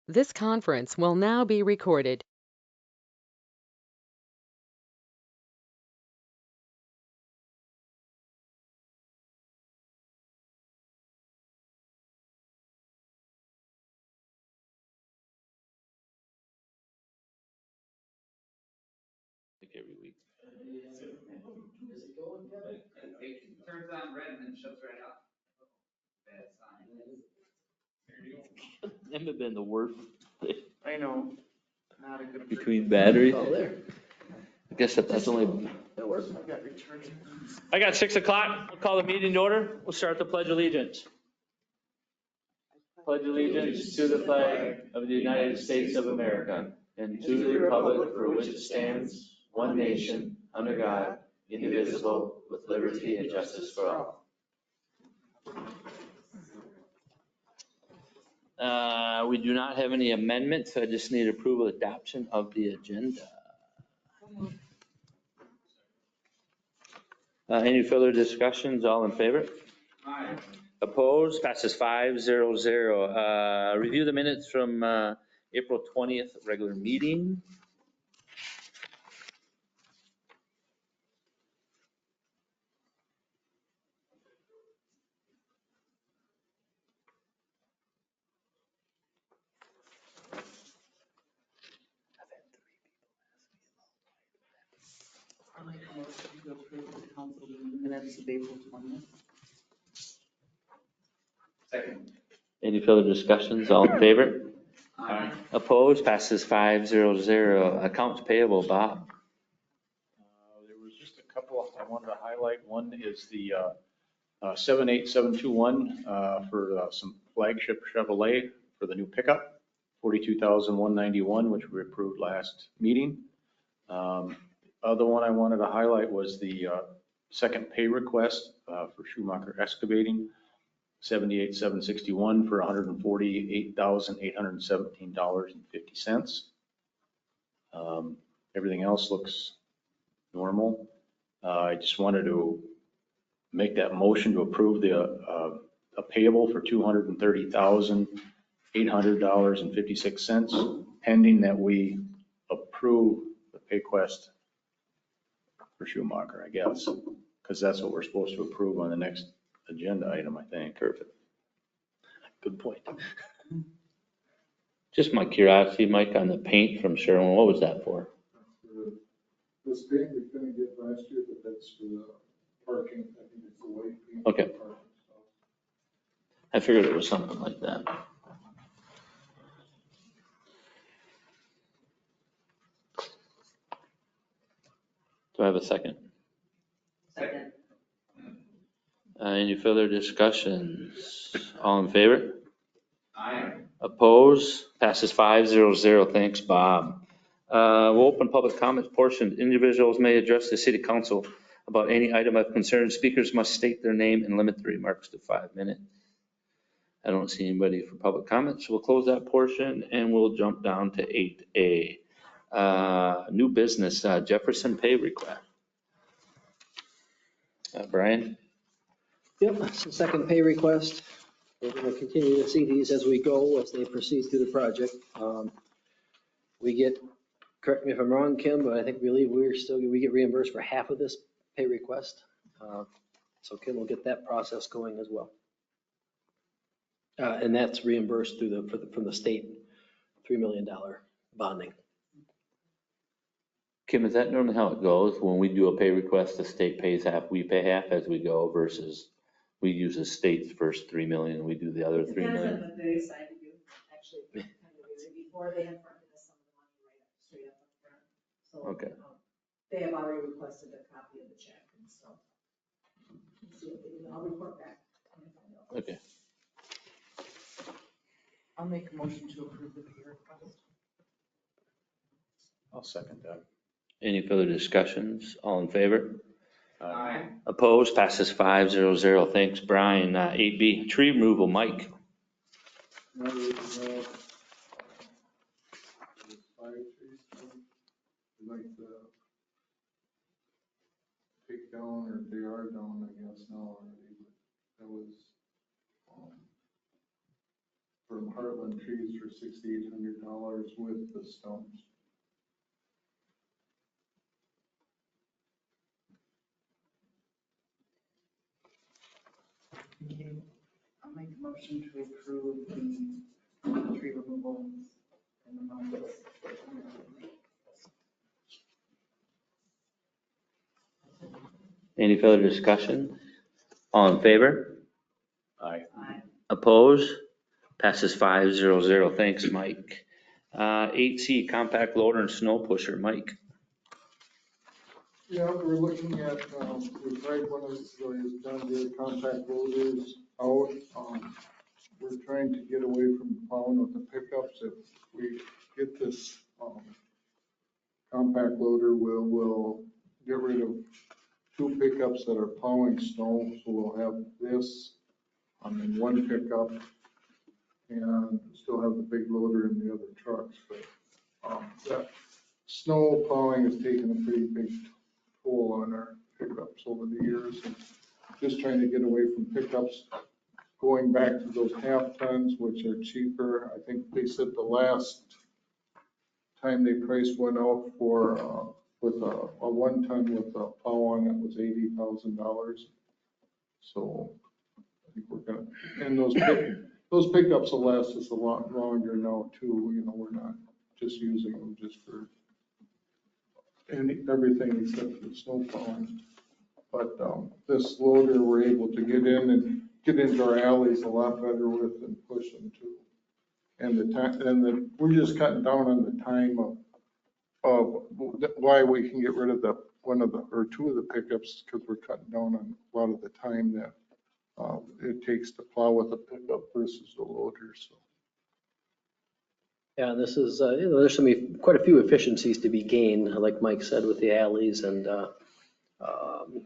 This conference will now be recorded. Like every week. It turns on red and then shuts right off. Bad sign. Them have been the worst I know. Not a good. between batteries. Oh, there. I guess that's only. That works. I got recharging. I got 6 o'clock. We'll call the meeting to order. We'll start the pledge of allegiance. Pledge allegiance to the flag of the United States of America and to the republic for which it stands, one nation, under God, indivisible, with liberty and justice for all. We do not have any amendments. I just need approval adoption of the agenda. Any further discussions? All in favor? Aye. Opposed? Passes 5-0-0. Review the minutes from April 20th regular meeting. I'll make a motion to approve the council meeting minutes of April 20th. Second. Any further discussions? All in favor? Aye. Opposed? Passes 5-0-0. Accounts payable, Bob. There was just a couple I wanted to highlight. One is the 78721 for some flagship Chevrolet for the new pickup, $42,191, which we approved last meeting. Other one I wanted to highlight was the second pay request for Schumacher Excavating, 78,761 for $148,817.50. Everything else looks normal. I just wanted to make that motion to approve the a payable for $230,800.56, pending that we approve the pay quest for Schumacher, I guess, because that's what we're supposed to approve on the next agenda item, I think. Perfect. Good point. Just my curiosity, Mike, on the paint from Sherwin, what was that for? This paint we couldn't get last year, but that's for the parking, I think it's the white paint. Okay. for parking stuff. I figured it was something like that. Do I have a second? Second. Any further discussions? All in favor? Aye. Opposed? Passes 5-0-0. Thanks, Bob. We'll open public comments portion. Individuals may address the city council about any item of concern. Speakers must state their name and limit the remarks to 5 minutes. I don't see anybody for public comments. We'll close that portion and we'll jump down to 8A. New business, Jefferson pay request. Brian? Yep, it's the second pay request. We're going to continue to see these as we go, as they proceed through the project. We get, correct me if I'm wrong, Kim, but I think we get reimbursed for half of this pay request. So Kim will get that process going as well. And that's reimbursed from the state, $3 million bonding. Kim, is that normally how it goes? When we do a pay request, the state pays half, we pay half as we go versus we use the state's first 3 million, we do the other 3 Depends million? on what they decide to do, actually, kind of vary. Before they had fronted us some of the money right up, straight up front. So Okay. they have already requested a copy of the check and stuff. Let's see what they do. I'll report back when I find out. Okay. I'll make a motion to approve the pay request. I'll second that. Any further discussions? All in favor? Aye. Opposed? Passes 5-0-0. Thanks, Brian. 8B, tree removal, Mike. Now we have there's 5 trees, we like to take down, or they are down, I guess, now already, but that was from Heartland Trees for $6,800 with the stumps. Okay, I'll make a motion to approve the tree removal and the amount of Any further discussion? All in favor? Aye. Opposed? Passes 500. Thanks, Mike. 8C, compact loader and snow pusher. Mike. Yeah, we're looking at, we tried one of those John Deere compact loaders out. We're trying to get away from plowing with the pickups. If we get this, compact loader, we'll get rid of 2 pickups that are plowing snow. So we'll have this, in one pickup and still have the big loader in the other trucks. But, that snow plowing has taken a pretty big toll on our pickups over the years, and just trying to get away from pickups, going back to those half tons, which are cheaper. I think they said the last time they priced one out for, with a 1 ton with a plow on it was $80,000. So I think we're gonna, and those pickups will last us a lot longer now too. You know, we're not just using them just for everything except for snow plowing. But this loader, we're able to get in and get into our alleys a lot better with and push them too. And the time, we're just cutting down on the time of why we can get rid of the 1 of the or 2 of the pickups, because we're cutting down on a lot of the time that it takes to plow with a pickup versus the loader. So. Yeah, this is, there's going to be quite a few efficiencies to be gained, like Mike said, with the alleys. And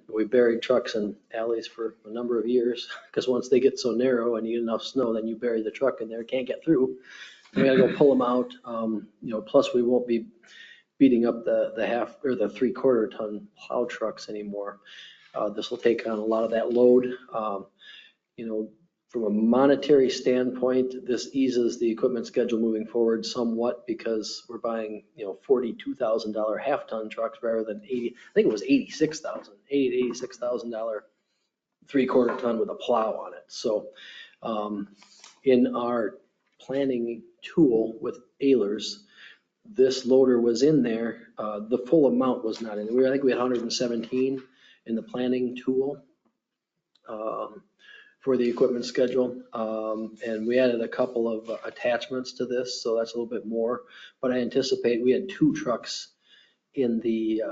we buried trucks in alleys for a number of years, because once they get so narrow and you get enough snow, then you bury the truck in there, can't get through. We got to go pull them out. Plus we won't be beating up the half or the 3/4 ton plow trucks anymore. This will take on a lot of that load. From a monetary standpoint, this eases the equipment schedule moving forward somewhat, because we're buying, $42,000 half-ton trucks rather than I think it was $86,000 to $86,000 3/4 ton with a plow on it. So in our planning tool with Ehlers, this loader was in there. The full amount was not in there. I think we had 117 in the planning tool for the equipment schedule. And we added a couple of attachments to this, so that's a little bit more. But I anticipate we had 2 trucks in the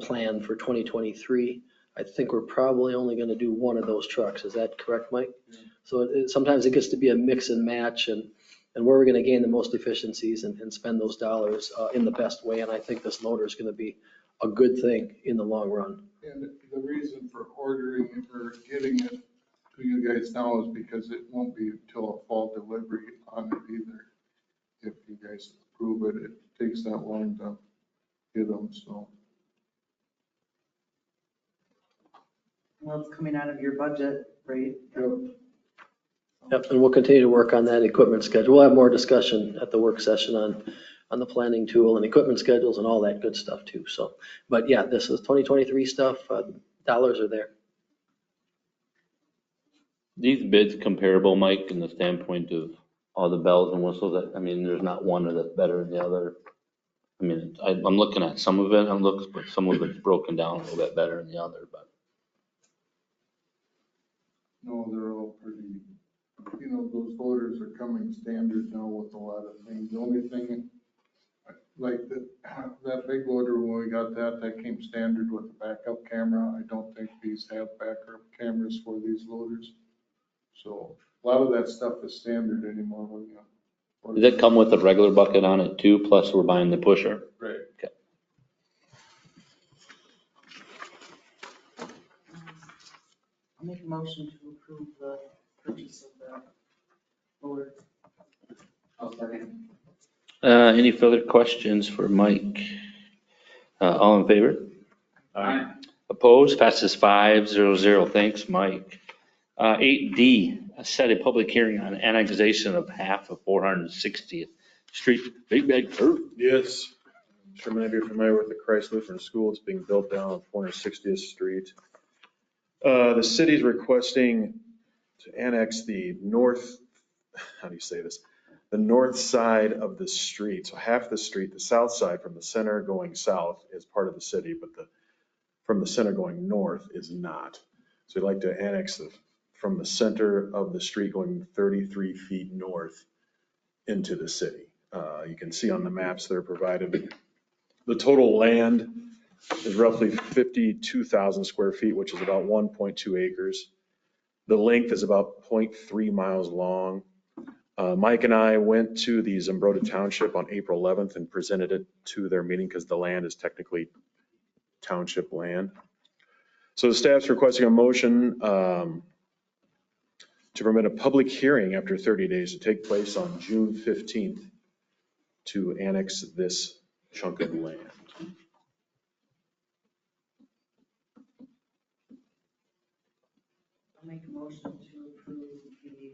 plan for 2023. I think we're probably only going to do 1 of those trucks. Is that correct, Mike? Yeah. So sometimes it gets to be a mix and match, and where we're going to gain the most efficiencies and spend those dollars in the best way. And I think this loader is going to be a good thing in the long run. And the reason for ordering it or getting it to you guys now is because it won't be until a fall delivery on it either. If you guys approve it, it takes that long to get them, so. Well, it's coming out of your budget, right? Yep, and we'll continue to work on that equipment schedule. We'll have more discussion at the work session on the planning tool and equipment schedules and all that good stuff too. So, but yeah, this is 2023 stuff. Dollars are there. These bids comparable, Mike, in the standpoint of all the bells and whistles. I mean, there's not one that's better than the other. I mean, I'm looking at some of it, but some of it's broken down a little bit better than the other. But No, they're all pretty, those loaders are coming standard now with a lot of things. The only thing, like that big loader, when we got that came standard with a backup camera. I don't think these have backup cameras for these loaders. So a lot of that stuff is standard anymore. does it come with a regular bucket on it too? Plus we're buying the pusher. Right. Okay. I'll make a motion to approve the purchase of the loader. I'll second. Any further questions for Mike? All in favor? Aye. Opposed? Passes 500. Thanks, Mike. 8D, set a public hearing on annexation of half of 460th Street. Big Bad Kurt. Yes. I'm sure many of you are familiar with the Christ Lutheran School. It's being built down on 460th Street. The city's requesting to annex the north, how do you say this? The north side of the street. So half the street, the south side from the center going south is part of the city, but from the center going north is not. So we'd like to annex from the center of the street going 33 feet north into the city. You can see on the maps that are provided, the total land is roughly 52,000 square feet, which is about 1.2 acres. The length is about 0.3 miles long. Mike and I went to the Zumbrota Township on April 11th and presented it to their meeting because the land is technically township land. So the staff's requesting a motion to permit a public hearing after 30 days to take place on June 15th to annex this chunk of land. I'll make a motion to approve the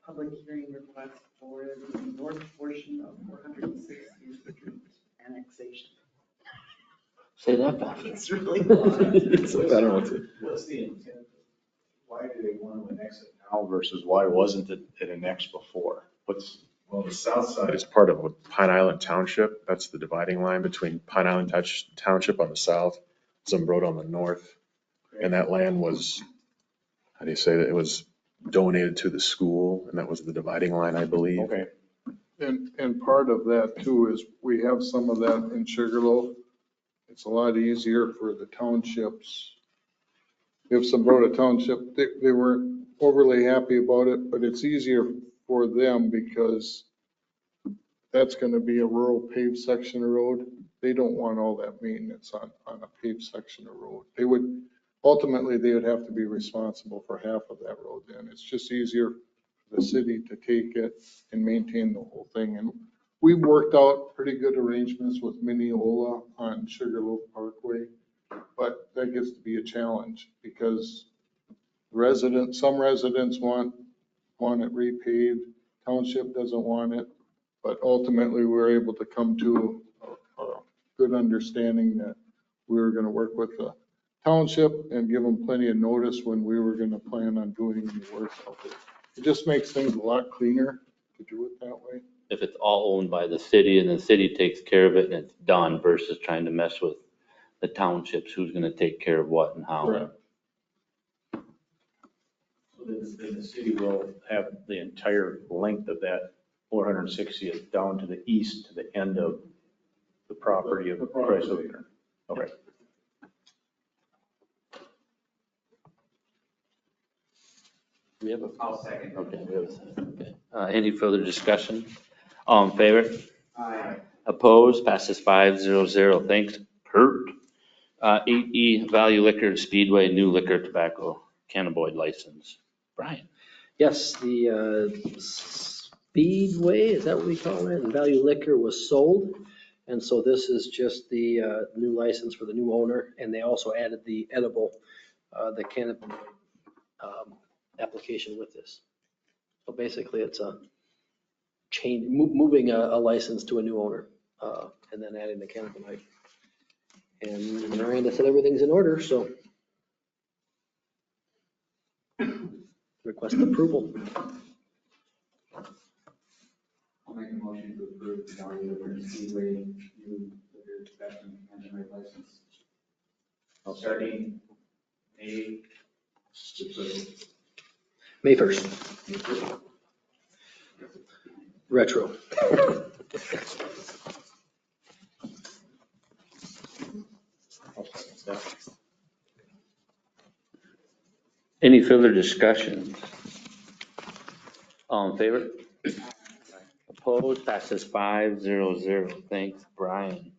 public hearing request for the north portion of 460th Street annexation. Say that back. It's really long. I don't know what to. What's the intent? Why do they want to annex it now versus why wasn't it annexed before? Well, the south side is part of Pine Island Township. That's the dividing line between Pine Island Township on the south, Zumbrota on the north. And that land was, how do you say that? It was donated to the school, and that was the dividing line, I believe. Okay. And part of that too is we have some of that in Sugarloaf. It's a lot easier for the townships. If Zumbrota Township, they weren't overly happy about it, but it's easier for them because that's going to be a rural paved section of road. They don't want all that maintenance on a paved section of road. Ultimately, they would have to be responsible for half of that road then. It's just easier for the city to take it and maintain the whole thing. And we've worked out pretty good arrangements with Mineola on Sugarloaf Parkway, but that gets to be a challenge because some residents want it repaved, township doesn't want it, but ultimately we're able to come to a good understanding that we were going to work with the township and give them plenty of notice when we were going to plan on doing the work out there. It just makes things a lot cleaner to do it that way. If it's all owned by the city and the city takes care of it and it's done versus trying to mess with the townships, who's going to take care of what and how. Correct. So then the city will have the entire length of that 460th down to the east to the end of the property of Christ Lutheran. Okay. We have a, I'll second. okay, we have a second. Okay. Any further discussion? All in favor? Aye. Opposed? Passes 5-0-0. Thanks, Kurt. 8E, Value Liquor Speedway, new liquor tobacco cannabinoid license. Brian. Yes, the Speedway, is that what we call it? And Value Liquor was sold. And so this is just the new license for the new owner. And they also added the edible, the cannabinoid application with this. So basically it's a change, moving a license to a new owner and then adding the cannabinoid. And Miranda said everything's in order, so request approval. I'll make a motion to approve the Value Liquor Speedway new liquor tobacco cannabinoid license. Starting May 1st. Retro. Any further discussion? All in favor? Opposed? Passes 5-0-0. Thanks, Brian.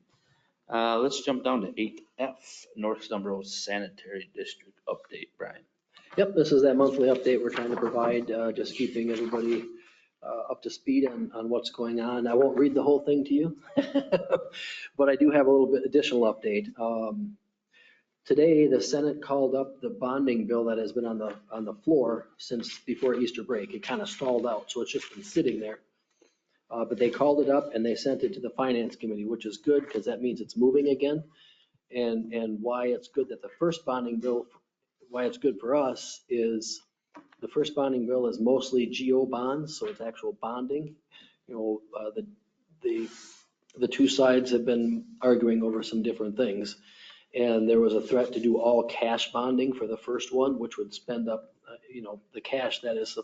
Let's jump down to 8F, North Zumbrota Sanitary District update, Brian. Yep, this is that monthly update we're trying to provide, just keeping everybody up to speed on what's going on. I won't read the whole thing to you, but I do have a little bit additional update. Today, the Senate called up the bonding bill that has been on the floor since before Easter break. It kind of stalled out, so it's just been sitting there. But they called it up and they sent it to the Finance Committee, which is good because that means it's moving again. And why it's good that the first bonding bill, why it's good for us is the first bonding bill is mostly GO bonds, so it's actual bonding. You know, the two sides have been arguing over some different things. And there was a threat to do all cash bonding for the first one, which would spend up, the cash that is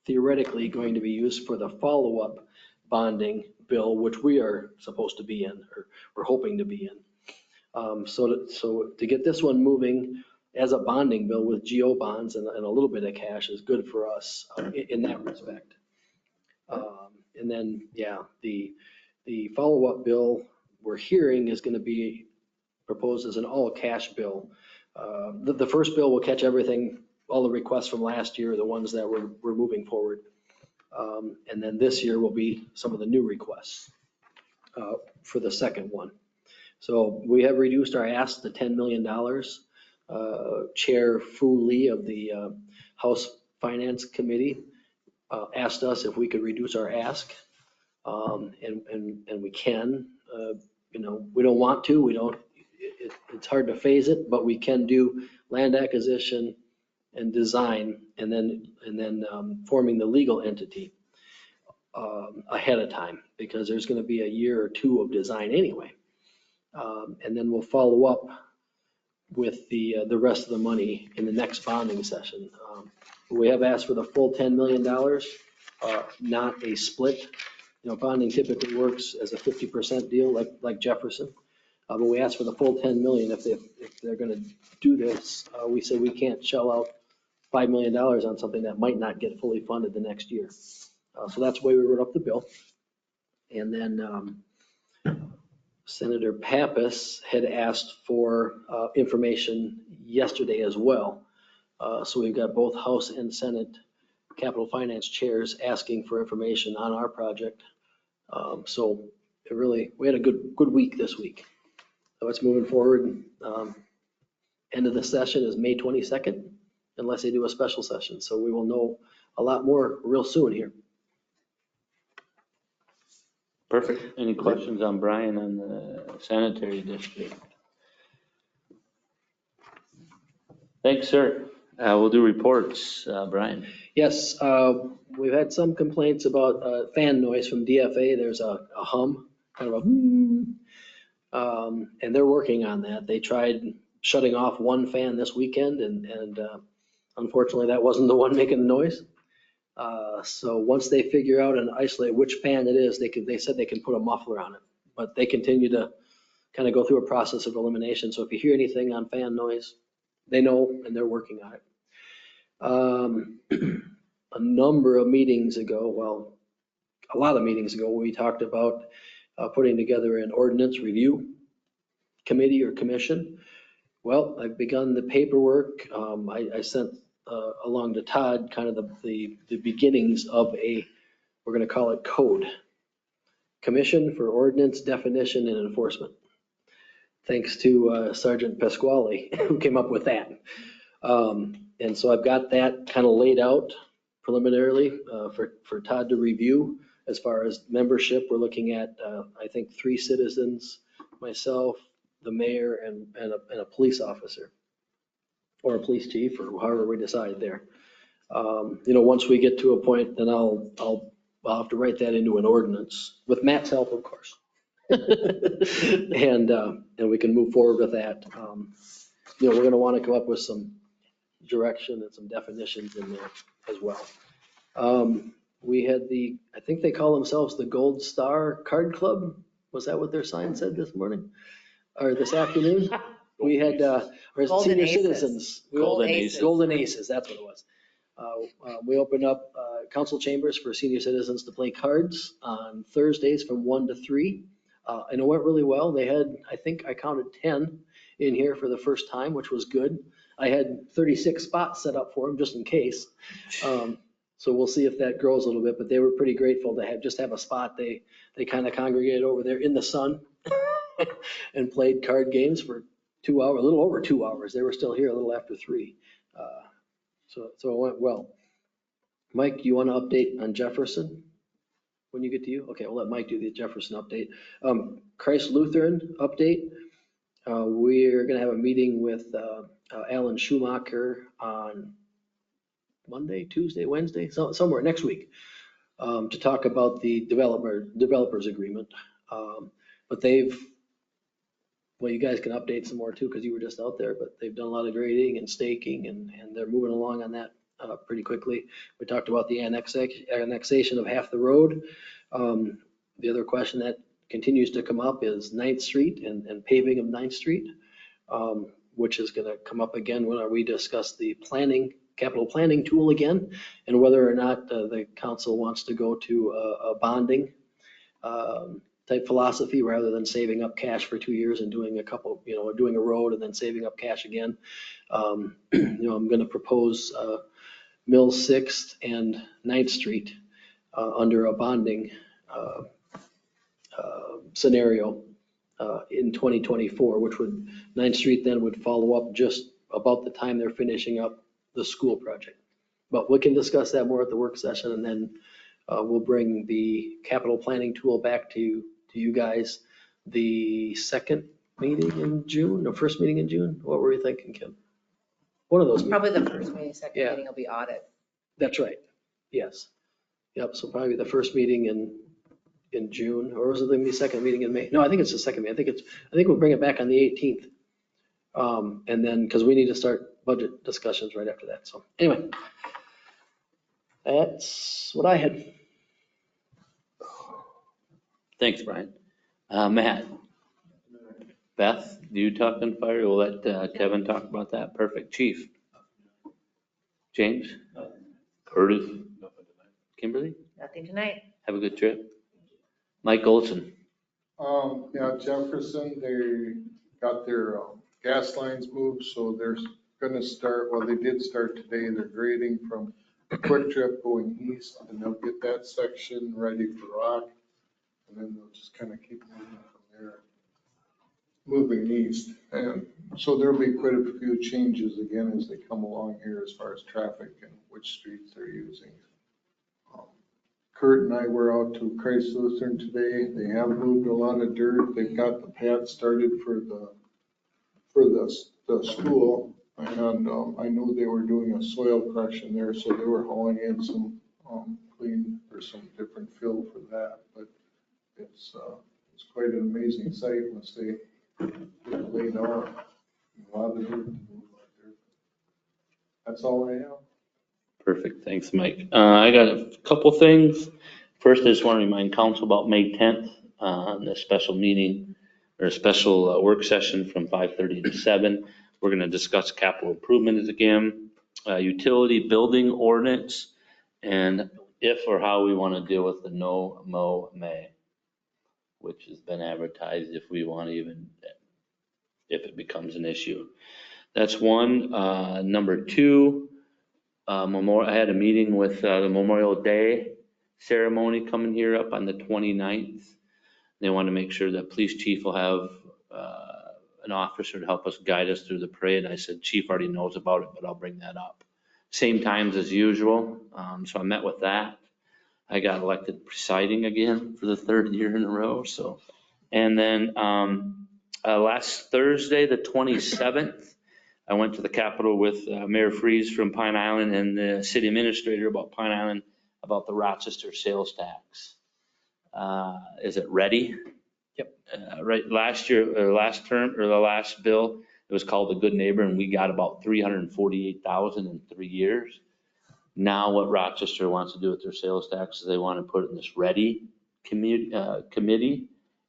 theoretically going to be used for the follow-up bonding bill, which we are supposed to be in, or we're hoping to be in. So to get this one moving as a bonding bill with GO bonds and a little bit of cash is good for us in that respect. And then, yeah, the follow-up bill we're hearing is going to be proposed as an all-cash bill. The first bill will catch everything, all the requests from last year, the ones that we're moving forward. And then this year will be some of the new requests for the second one. So we have reduced our ask to $10 million. Chair Fu Lee of the House Finance Committee asked us if we could reduce our ask, and we can. We don't want to. It's hard to phase it, but we can do land acquisition and design, and then forming the legal entity ahead of time, because there's going to be a year or two of design anyway. And then we'll follow up with the rest of the money in the next bonding session. We have asked for the full $10 million, not a split. Bonding typically works as a 50% deal like Jefferson. But we asked for the full 10 million. If they're going to do this, we said we can't shell out $5 million on something that might not get fully funded the next year. So that's why we wrote up the bill. And then Senator Pappas had asked for information yesterday as well. So we've got both House and Senate Capital Finance chairs asking for information on our project. So we had a good week this week. So it's moving forward. End of the session is May 22nd, unless they do a special session. So we will know a lot more real soon here. Perfect. Any questions on Brian on the sanitary district? Thanks, sir. We'll do reports. Brian. Yes, we've had some complaints about fan noise from DFA. There's a hum, kind of a and they're working on that. They tried shutting off one fan this weekend, and unfortunately that wasn't the one making the noise. So once they figure out and isolate which fan it is, they said they can put a muffler on it, but they continue to kind of go through a process of elimination. So if you hear anything on fan noise, they know and they're working on it. A number of meetings ago, well, a lot of meetings ago, we talked about putting together an ordinance review committee or commission. Well, I've begun the paperwork. I sent along to Todd kind of the beginnings of we're going to call it code, Commission for Ordinance Definition and Enforcement. Thanks to Sergeant Pasquale who came up with that. And so I've got that kind of laid out preliminarily for Todd to review. As far as membership, we're looking at, I think, 3 citizens, myself, the mayor, and a police officer, or a police chief, or however we decide there. Once we get to a point, then I'll have to write that into an ordinance with Matt's help, of course. and we can move forward with that. We're going to want to come up with some direction and some definitions in there as well. We had I think they call themselves the Gold Star Card Club. Was that what their sign said this morning or this afternoon? We had senior citizens. Golden Aces. Golden Aces, that's what it was. We opened up council chambers for senior citizens to play cards on Thursdays from 1 to 3. And it went really well. They had, I think I counted 10 in here for the first time, which was good. I had 36 spots set up for them just in case. So we'll see if that grows a little bit, but they were pretty grateful to just have a spot. They kind of congregated over there in the sun and played card games for 2 hours, a little over 2 hours. They were still here a little after 3. So it went well. Mike, you want to update on Jefferson? When you get to you? Okay, we'll let Mike do the Jefferson update. Christ Lutheran update. We're going to have a meeting with Alan Schumacher on Monday, Tuesday, Wednesday, somewhere next week, to talk about the developers agreement. But well, you guys can update some more too, because you were just out there, but they've done a lot of grading and staking, and they're moving along on that pretty quickly. We talked about the annexation of half the road. The other question that continues to come up is 9th Street and paving of 9th Street, which is going to come up again when we discuss the capital planning tool again, and whether or not the council wants to go to a bonding type philosophy rather than saving up cash for 2 years and doing doing a road and then saving up cash again. I'm going to propose Mills 6th and 9th Street under a bonding scenario in 2024, which 9th Street then would follow up just about the time they're finishing up the school project. But we can discuss that more at the work session, and then we'll bring the capital planning tool back to you guys the second meeting in June, or first meeting in June. What were you thinking, Kim? One of those meetings. Probably the first meeting, second Yeah. meeting will be audit. That's right. Yes. Yep. So probably the first meeting in June, or was it the second meeting in May? No, I think it's the second meeting. I think we'll bring it back on the 18th. And then, because we need to start budget discussions right after that. So anyway, that's what I had. Thanks, Brian. Matt? Beth, do you talk on fire? We'll let Kevin talk about that. Perfect. Chief? James? Curtis? Kimberly? Nothing tonight. Have a good trip. Mike Olson? Yeah, Jefferson, they got their gas lines moved, so they're gonna start, well, they did start today, they're grading from Quick Trip going east, and they'll get that section ready for rock, and then they'll just kind of keep moving from there, moving east. And so there'll be quite a few changes again as they come along here as far as traffic and which streets they're using. Kurt and I were out to Christ Lutheran today. They have moved a lot of dirt. They've got the pad started for the school. And I know they were doing a soil crush in there, so they were hauling in some clean or some different fill for that. But it's quite an amazing sight once they get laid out. A lot of dirt to move out there. That's all I have. Perfect. Thanks, Mike. I got a couple things. First, I just want to remind council about May 10th, the special meeting or a special work session from 5:30 to 7. We're going to discuss capital improvements again, utility building ordinance, and if or how we want to deal with the no mow may, which has been advertised if we want to even, if it becomes an issue. That's one. Number two, I had a meeting with the Memorial Day ceremony coming here up on the 29th. They want to make sure that police chief will have an officer to help us guide us through the parade. I said, chief already knows about it, but I'll bring that up. Same times as usual. So I met with that. I got elected presiding again for the 3rd year in a row. So, and then last Thursday, the 27th, I went to the Capitol with Mayor Freeze from Pine Island and the city administrator about Pine Island, about the Rochester sales tax. Is it ready? Yep. Right, last year, or last term, or the last bill, it was called the Good Neighbor, and we got about $348,000 in 3 years. Now what Rochester wants to do with their sales tax is they want to put it in this ready committee,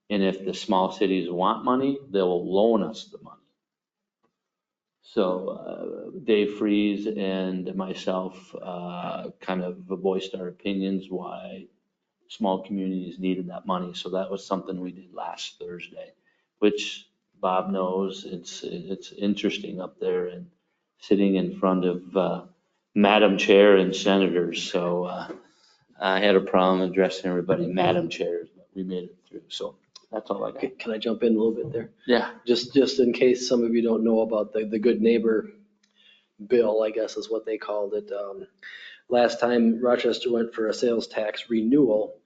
and if the small cities want money, they will loan us the money. So Dave Freeze and myself kind of voiced our opinions why small communities needed that money. So that was something we did last Thursday, which Bob knows it's interesting up there and sitting in front of Madam Chair and senators. So I had a problem addressing everybody Madam Chairs, but we made it through. So That's all I got. Can I jump in a little bit there? Yeah. Just in case some of you don't know about the good neighbor bill, I guess is what they called it. Last time Rochester went for a sales tax renewal,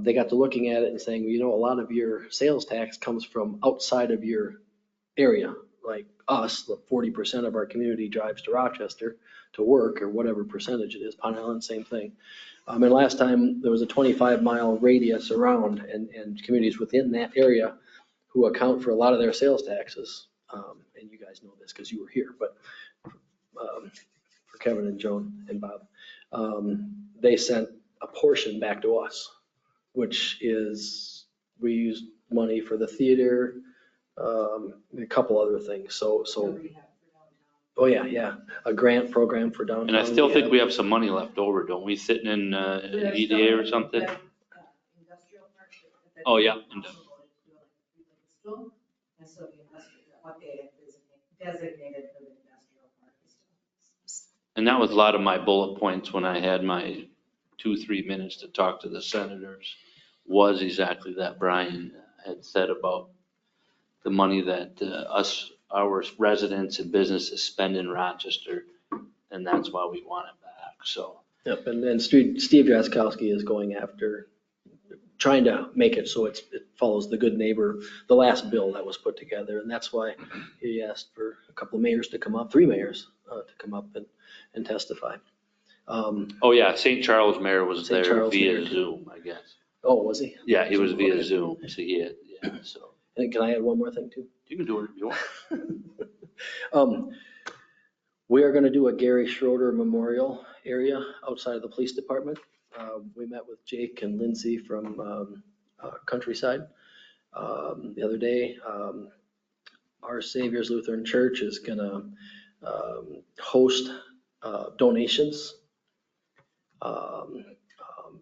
they got to looking at it and saying, well, you know, a lot of your sales tax comes from outside of your area. Like us, the 40% of our community drives to Rochester to work, or whatever percentage it is. Pine Island, same thing. And last time there was a 25-mile radius around, and communities within that area who account for a lot of their sales taxes. And you guys know this because you were here, but for Kevin and Joan and Bob, they sent a portion back to us, which is, we used money for the theater, a couple other things. So, oh yeah, a grant program for downtown. And I still think we have some money left over, don't we, sitting in EDA or something? Oh, yeah. And so the industrial, what they have designated for the industrial park is still. And that was a lot of my bullet points when I had my 2-3 minutes to talk to the senators, was exactly that Brian had said about the money that our residents and businesses spend in Rochester, and that's why we want it back, so. Yep, and then Steve Jaskowski is going after, trying to make it so it follows the good neighbor, the last bill that was put together. And that's why he asked for a couple of mayors to come up, 3 mayors to come up and testify. Oh, yeah, St. Charles mayor was St. there Charles via mayor, too. Zoom, I guess. Oh, was he? Yeah, he was via Okay. Zoom, so yeah, so. And can I add one more thing too? You can do it if you want. We are going to do a Gary Schroeder Memorial area outside of the police department. We met with Jake and Lindsay from Countryside the other day. Our Savior's Lutheran Church is going to host donations.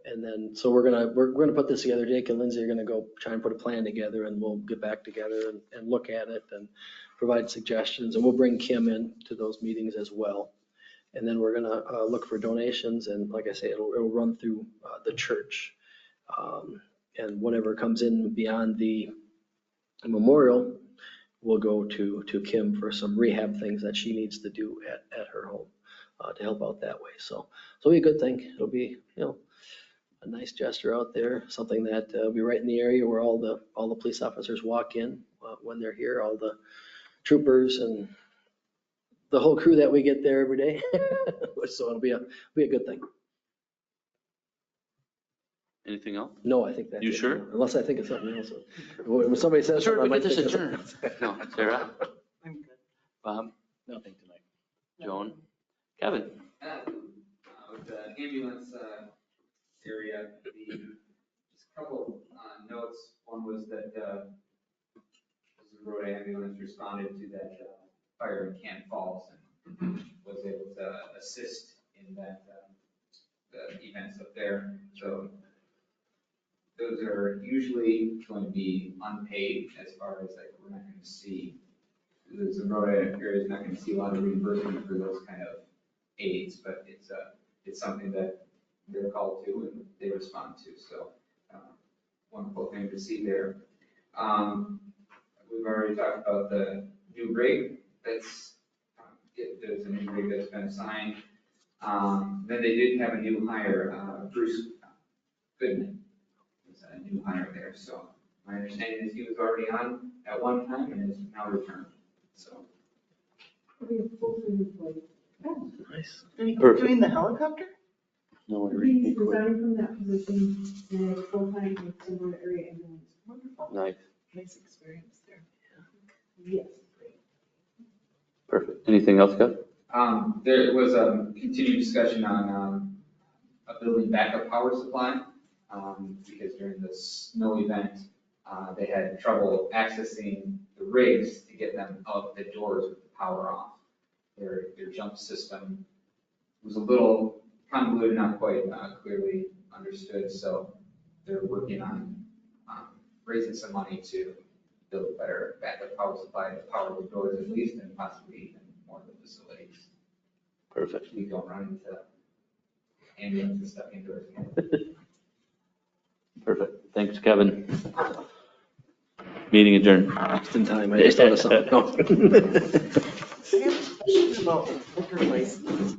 And then, so we're gonna put this together. Jake and Lindsay are gonna go try and put a plan together, and we'll get back together and look at it and provide suggestions. And we'll bring Kim in to those meetings as well. And then we're gonna look for donations, and like I say, it'll run through the church. And whatever comes in beyond the memorial will go to Kim for some rehab things that she needs to do at her home to help out that way. So it'll be a good thing. It'll be, you know, a nice gesture out there, something that will be right in the area where all the police officers walk in when they're here, all the troopers and the whole crew that we get there every day. So it'll be a good thing. Anything else? No, I think that's You it. sure? Unless I think of something else. When somebody says Sure, something, I we get might this think of adjourned. something. No, Sarah, I'm good. Bob, Nothing tonight. Joan, Kevin. With the ambulance area, just a couple notes. One was that the road ambulance responded to that fire in Camp Falls and was able to assist in that the events up there. So those are usually going to be unpaid as far as like we're not going to see. The road area is not going to see a lot of reimbursement for those kind of aids, but it's something that they're called to and they respond to. So wonderful thing to see there. We've already talked about the new rig that's, there's a new rig that's been assigned. Then they did have a new hire, Bruce Goodman was a new hire there. So my understanding is he was already on at one time and is now returned. So. Nice. Perfect. Doing the helicopter? No, we read me He's quick. resigned from that position and is full-time with similar area ambulance. Wonderful. Nice, Nice experience there. Yes. perfect. Anything else, Kev? There was a continued discussion on a building backup power supply, because during the snow event, they had trouble accessing the rigs to get them out the doors with the power off. Their jump system was a little convoluted, not quite clearly understood, so they're working on raising some money to build a better backup power supply to power the doors at least, and possibly even more of the facilities. Perfect. We don't run into ambulance and stuff indoors again. Perfect. Thanks, Kevin. Meeting adjourned. Just in time, I just thought of something. No. I have a question about liquor license.